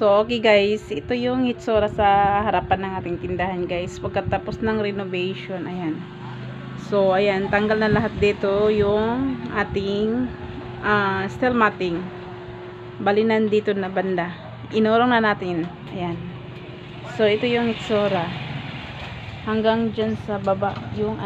So, okay guys, ito yung itsura sa harapan ng ating tindahan guys. Pagkatapos ng renovation, ayan. So, ayan, tanggal na lahat dito yung ating steel matting. Bali nandito na banda. Inurong na natin. Ayan. So, ito yung itsura. Hanggang dyan sa baba yung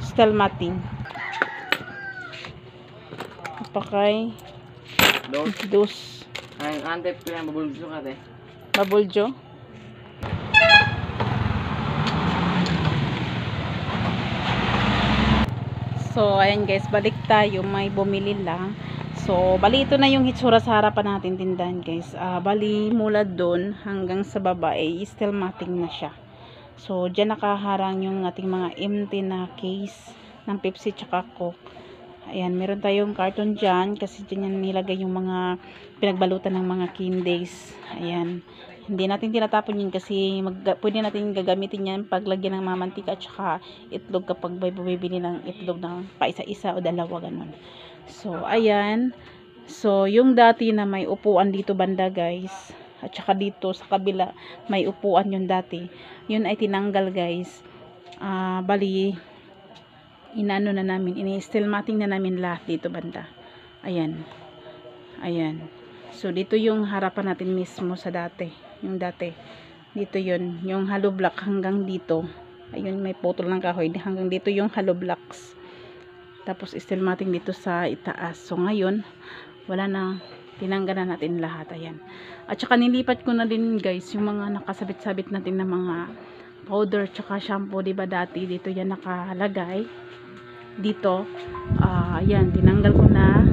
steel matting. Pakay dos. Ay, antep ko yan, babuljo ka te. Babuljo. So, ayan guys, balik tayo. May bumili lang. So, bali ito na yung hitsura sa harapan natin tindahan guys. Bali mula doon hanggang sa baba ay steel matting na siya. So, dyan nakaharang yung ating mga empty na case ng Pepsi tsaka Coke. Ayan, meron tayong carton dyan kasi dyan yan nilagay yung mga pinagbalutan ng mga candies. Ayan. Hindi natin tinatapon yun kasi pwede natin gagamitin yan paglagyan ng mamantika at saka itlog kapag may bumibili ng itlog ng pa isa-isa o dalawa ganun. So, ayan. So, yung dati na may upuan dito banda guys at saka dito sa kabila may upuan yung dati. Yun ay tinanggal guys. Bali inano na namin, ini-steel matting na namin lahat dito banda. Ayan. Ayan. So, dito yung harapan natin mismo sa dati. Yung dati. Dito yun. Yung hollow block hanggang dito. Ayun, may putol ng kahoy. Hanggang dito yung hollow blocks. Tapos, steel matting dito sa itaas. So, ngayon, wala na. Tinanggal na natin lahat. Ayan. At saka, nilipat ko na din guys, yung mga nakasabit-sabit natin na mga powder tsaka shampoo. Diba dati? Dito yan nakalagay. Dito, ayan, tinanggal ko na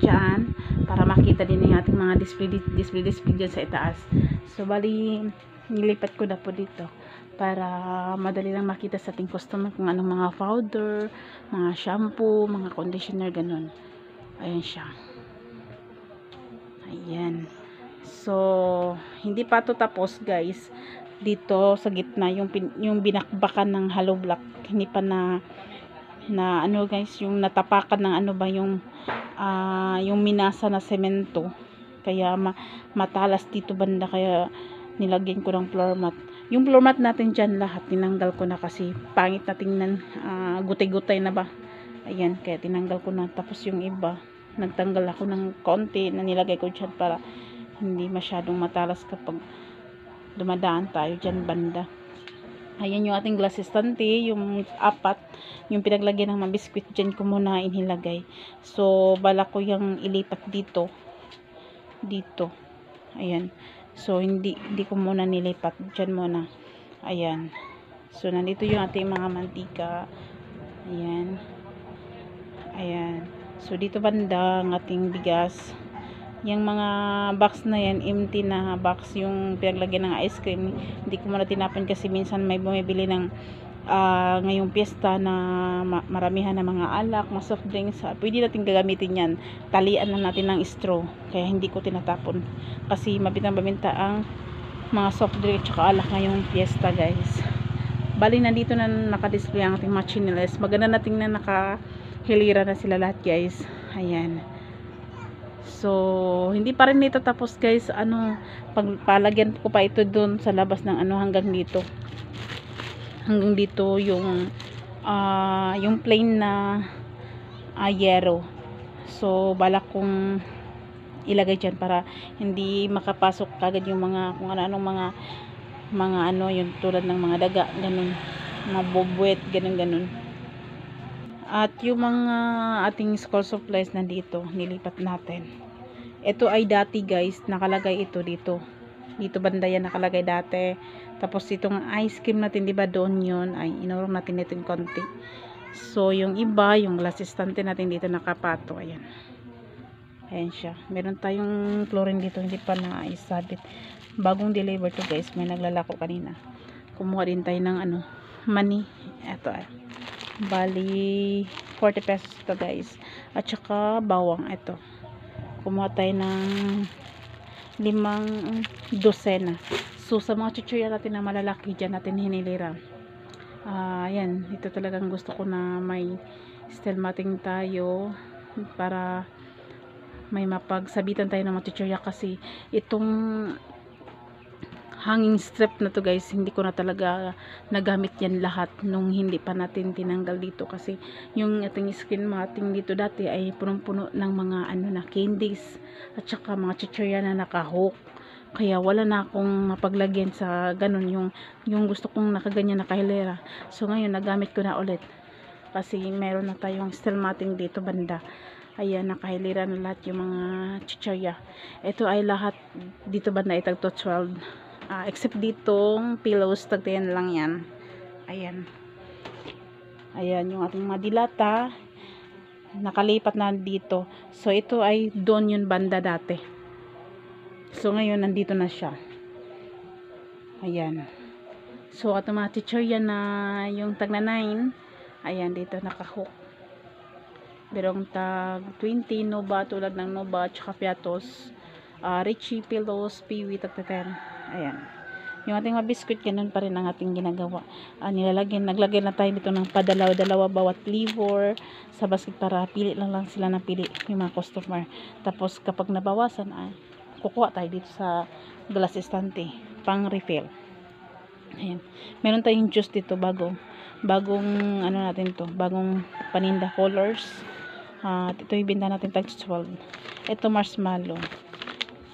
dyan para makita din yung ating mga display dyan sa itaas. So, bali, nilipat ko na po dito para madali lang makita sa ating customer kung anong mga powder, mga shampoo, mga conditioner, ganun. Ayan siya. Ayan. So, hindi pa ito tapos guys. Dito sa gitna, yung binakbakan ng hollow block, hindi pa na guys, yung natapakan ng yung minasa na semento, kaya matalas dito banda, kaya nilagyan ko ng floor mat. Yung floor mat natin dyan lahat tinanggal ko na kasi pangit na tingnan, gutay-gutay na ba. Ayan, kaya tinanggal ko na. Tapos yung iba nagtanggal ako ng konti na nilagay ko dyan para hindi masyadong matalas kapag dumadaan tayo dyan banda. Ayan yung ating glass estante, yung apat, yung pinaglagyan ng mga biskwit dyan ko muna inilagay. So, bala ko yung ilipat dito. Dito. Ayan. So, hindi ko muna nilipat. Dyan muna. Ayan. So, nandito yung ating mga mantika. Ayan. Ayan. So, dito banda ang ating bigas. Yung mga box na yan, empty na box, yung pinaglagyan ng ice cream, hindi ko muna tinapon kasi minsan may bumibili ng ngayong piyesta na maramihan na mga alak, mga soft drinks, pwede natin gagamitin yan, talian lang natin ng straw, kaya hindi ko tinatapon kasi mabitang baminta ang mga soft drink at alak ngayong piyesta guys. Bali nandito na nakadisplay ang ating mga chinelas, maganda nating na nakahilira na sila lahat guys. Ayan. So, hindi pa rin ito tapos guys. Pagpalagyan ko pa ito doon sa labas ng hanggang dito. Hanggang dito yung plain na yero. So, balak kong ilagay dyan para hindi makapasok kagad yung mga kung ano-anong mga yung tulad ng mga daga, ganun, mga bobwet, ganun. At yung mga ating school supplies nandito, nilipat natin. Ito ay dati guys, nakalagay ito dito. Dito banda yan nakalagay dati. Tapos itong ice cream natin, diba doon yun, ay inurong natin ito yung konti. So yung iba, yung glass estante natin dito nakapato, ayan. Ayan siya. Meron tayong chlorine dito, hindi pa na-isabit. Bagong deliver to guys, may naglalako kanina. Kumuha din tayo ng money. Ito bali 40 pesos ito guys. At saka bawang ito. Kumuha tayo ng 5 dosena. So sa mga chichirya natin na malalaki, dyan natin hinilira. Ayan, ito talagang gusto ko na may steel matting tayo para may mapagsabitan tayo ng mga chichirya kasi itong hanging strip na to guys, hindi ko na talaga nagamit yan lahat nung hindi pa natin tinanggal dito kasi yung ating screen matting dito dati ay punong-puno ng mga ano na candies at saka mga chichirya na nakahook, kaya wala na akong mapaglagyan sa ganun yung gusto kong nakaganyan na kahilera. So ngayon nagamit ko na ulit kasi meron na tayong steel matting dito banda. Ayan, nakahilera na lahat yung mga chichirya. Ito ay lahat dito banda ay tagto 12. Except ditong pillows, tag 10 lang yan. Ayan. Ayan, yung ating mga dilata. Nakalipat na dito. So, ito ay doon yung banda dati. So, ngayon, nandito na siya. Ayan. So, at mga chichirya na yung tag na 9, ayan, dito nakahook. Berong tag 20, Nova, tulad ng Nova, tsaka Piatos. Richie, pillows, Piwi, tag 10. Ayan. Yung ating mga biscuit, ganun pa rin ang ating ginagawa. Naglagay na tayo dito ng padalaw-dalawa bawat flavor sa basket para pili lang sila ng pili yung mga customer. Tapos kapag nabawasan, kukuha tayo dito sa glass estante pang refill. Ayan. Meron tayong juice dito bagong ano natin to, bagong paninda colors. Ito yung binta natin tag 12. Ito marshmallow.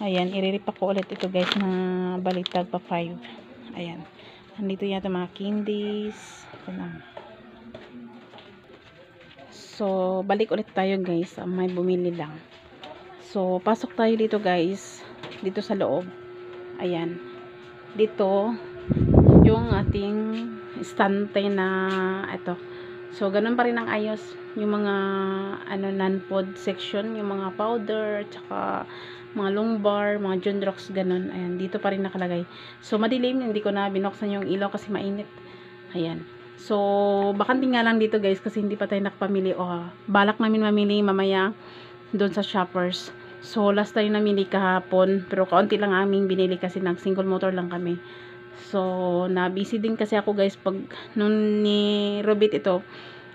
Ayan, iriripa ko ulit ito guys na balitag pa 5. Ayan. Nandito yata mga candies. Ito na. So, balik ulit tayo guys. May bumili lang. So, pasok tayo dito guys. Dito sa loob. Ayan. Dito, yung ating estante na ito. So, ganun pa rin ang ayos. Yung mga non-food section, yung mga powder, tsaka mga lumbar, mga Junrox, ganun. Ayan, dito pa rin nakalagay. So, madilim, hindi ko na binuksan yung ilaw kasi mainit. Ayan. So, bakante nga lang dito guys kasi hindi pa tayo nakapamili. Balak namin mamili mamaya doon sa Shoppers. So, last tayo namili kahapon, pero kaunti lang aming binili kasi ng single motor lang kami. So, na-busy din kasi ako guys pag nung ni Robit ito,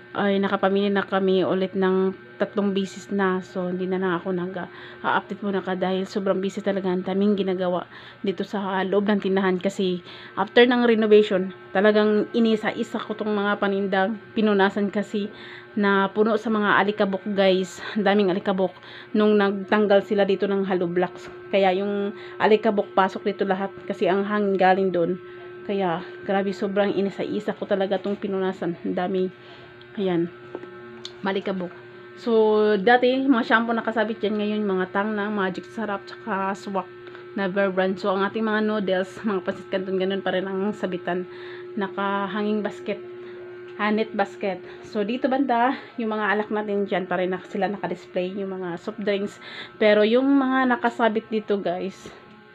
ay nakapamili na kami ulit ng 3 bisis na. So, hindi na lang ako nag-update muna ka dahil sobrang busy talaga ang daming ginagawa dito sa loob ng tindahan kasi after ng renovation, talagang inisa-isa ko tong mga panindang pinunasan kasi na puno sa mga alikabok guys. Daming alikabok nung nagtanggal sila dito ng hollow blocks. Kaya yung alikabok pasok dito lahat kasi ang hangin galing doon. Kaya grabe, sobrang inisa-isa ko talaga tong pinunasan. Ang dami. Ayan, malikabok. So, dati, mga shampoo nakasabit yan. Ngayon, mga tang na, Magic Sarap, tsaka Swak na Bear Brand. So, ang ating mga noodles, mga pansit canton, ganun pa rin ang sabitan. Nakahanging basket. Net basket. So, dito banda, yung mga alak natin dyan, pa rin sila nakadisplay. Yung mga soft drinks. Pero, yung mga nakasabit dito, guys,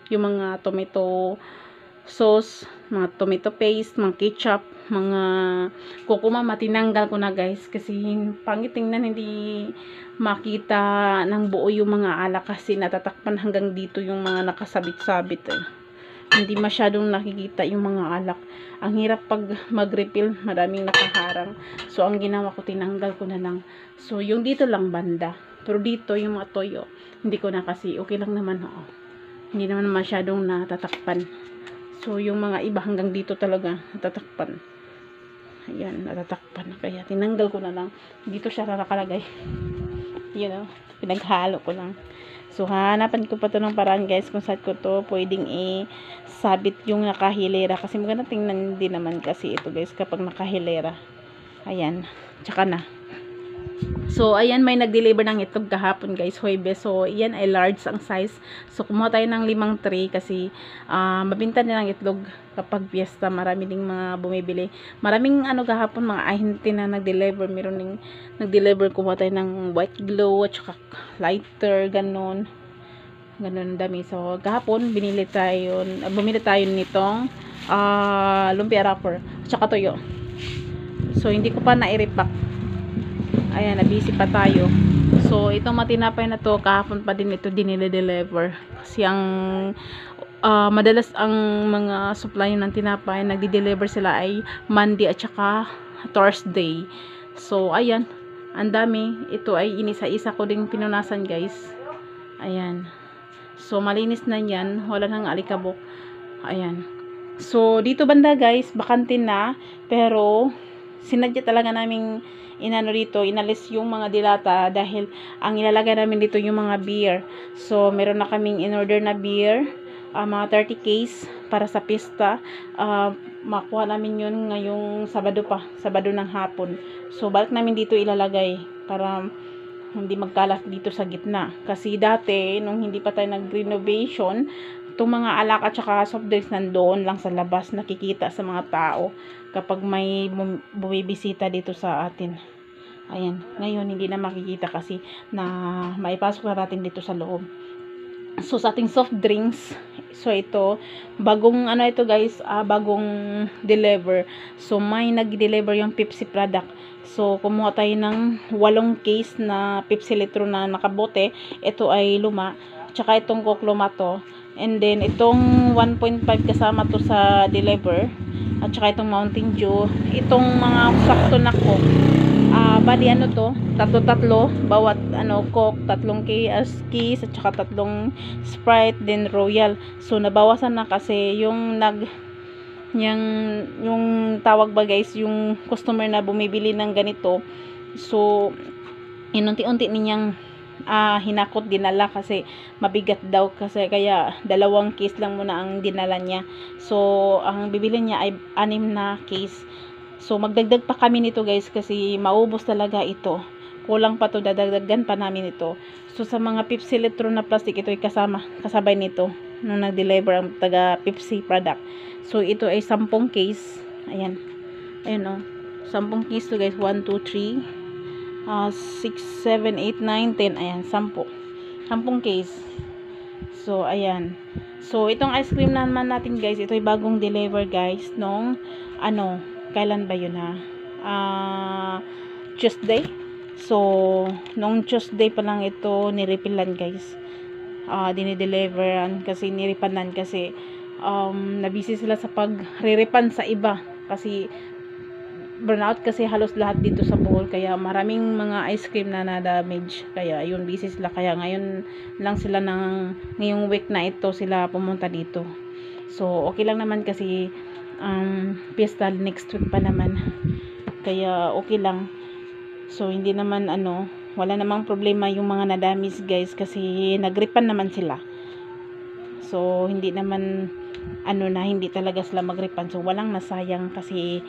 yung mga tomato sauce, mga tomato paste, mga ketchup, mga kukuma, matinanggal ko na guys kasi pangit tingnan, hindi makita ng buo yung mga alak kasi natatakpan hanggang dito yung mga nakasabit-sabit hindi masyadong nakikita yung mga alak. Ang hirap pag mag-refill, maraming nakaharang. So ang ginawa ko, tinanggal ko na lang. So yung dito lang banda, pero dito yung mga toyo hindi ko na kasi okay lang naman. Hindi naman masyadong natatakpan. So, yung mga iba hanggang dito talaga natatakpan. Ayan, natatakpan. Kaya, tinanggal ko na lang. Dito siya nakalagay. You know, pinaghalo ko lang. So, hanapan ko pa to ng paraan guys kung saan ko to pwedeng sabit yung nakahilera. Kasi maganda tingnan din naman kasi ito guys kapag nakahilera. Ayan, tsaka na. So, ayan, may nag-deliver ng itlog kahapon guys, Huwebes. So, ayan ay large ang size. So, kumuha tayo ng 5 tray kasi mabinta nilang itlog kapag fiesta. Marami ding mga bumibili. Maraming kahapon, mga ahente na nag-deliver. Meron ding nag-deliver, kumuha tayo ng white glow at saka lighter, ganun. Ganun dami. So, kahapon, bumili tayo nitong lumpia wrapper at saka toyo. So, hindi ko pa na-repack. Ayan, na-busy pa tayo. So, itong matinapay na to, kahapon pa din ito dinile-deliver. Kasi ang madalas ang mga supply ng tinapay, nagdi-deliver sila ay Monday at saka Thursday. So, ayan, ang dami. Ito ay inisa-isa ko ding pinunasan guys. Ayan. So, malinis na yan. Wala nang alikabok. Ayan. So, dito banda guys, bakante na. Pero, sinadya talaga naming inano dito, inalis yung mga dilata dahil ang ilalagay namin dito yung mga beer. So, meron na kaming in-order na beer. Mga 30 case para sa pista. Makuha namin yun ngayong Sabado pa. Sabado ng hapon. So, balik namin dito ilalagay para hindi magkalat dito sa gitna. Kasi dati, nung hindi pa tayo nag-renovation, itong mga alak at saka soft drinks nandoon lang sa labas, nakikita sa mga tao kapag may bumibisita dito sa atin. Ayan, ngayon hindi na makikita kasi na maipasok na natin dito sa loob. So, sa ating soft drinks, so ito, bagong ano ito guys, bagong deliver. So, may nag-deliver yung Pepsi product. So, kumuha tayo ng 8 case na Pepsi litro na nakabote. Ito ay luma. Tsaka itong Coke luma to. And then, itong 1.5 kasama to sa deliver. At tsaka itong Mountain Dew. Itong mga sakto na Coke. Bali ano to, tatlo bawat Coke, 3 case at saka 3 Sprite, then Royal. So nabawasan na kasi yung yung tawag ba guys, yung customer na bumibili ng ganito. So inunti-unti ninyang hinakot dinala kasi mabigat daw, kasi kaya 2 case lang muna ang dinala niya. So ang bibili niya ay 6 na case. So, magdagdag pa kami nito guys kasi maubos talaga ito. Kulang pa to, dadagdagan pa namin ito. So, sa mga Pepsi litro na plastic, ito ay kasabay nito nung nag-deliver ang taga Pepsi product. So, ito ay 10 case. Ayan. Ayan o. 10 case to guys. 1, 2, 3, 6, 7, 8, 9, 10. Ayan, 10. 10 case. So, ayan. So, itong ice cream naman natin guys, ito ay bagong deliver guys nung kailan ba yun Tuesday. So, nung Tuesday pa lang ito nirepilan guys. Dinideliveran kasi niripanan kasi nabisi sila sa pag-riripan sa iba kasi burnout kasi halos lahat dito sa Bohol, kaya maraming mga ice cream na na-damage, kaya yun busy sila, kaya ngayon lang sila ngayong week na ito sila pumunta dito. So, okay lang naman kasi pista next week pa naman, kaya okay lang. So hindi naman wala namang problema yung mga nadamis guys kasi nagripan naman sila. So hindi naman hindi talaga sila magripan, so walang nasayang kasi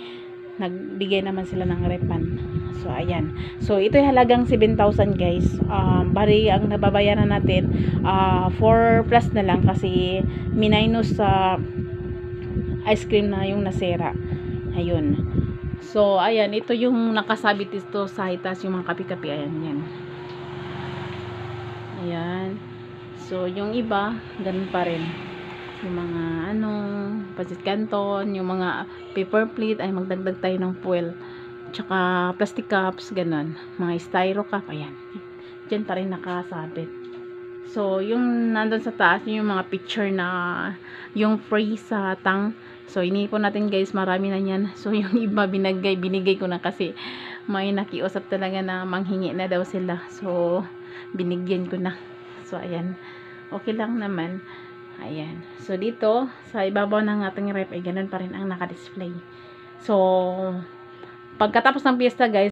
nagbigay naman sila ng repan. So ayan, so ito ay halagang 7,000 guys. Bari ang nababayaran natin 4 plus na lang kasi minus sa ice cream na yung nasera. Ayun. So, ayan. Ito yung nakasabit dito sa itas, yung mga kapi-kapi. Ayan, yan. Ayan. So, yung iba, ganun pa rin. Yung mga, pancit canton, yung mga paper plate, ay magdagdag tayo ng foil. Tsaka, plastic cups, ganun. Mga styro cup, ayan. Diyan pa rin nakasabit. So, yung nandun sa taas, yung mga picture na, yung free sa tang. So, inipon natin guys, marami na yan. So, yung iba binigay ko na kasi may nakiusap talaga na manghingi na daw sila. So, binigyan ko na. So, ayan. Okay lang naman. Ayan. So, dito, sa ibabaw ng ating rep, ay ganun pa rin ang naka-display. So, pagkatapos ng piyesta guys,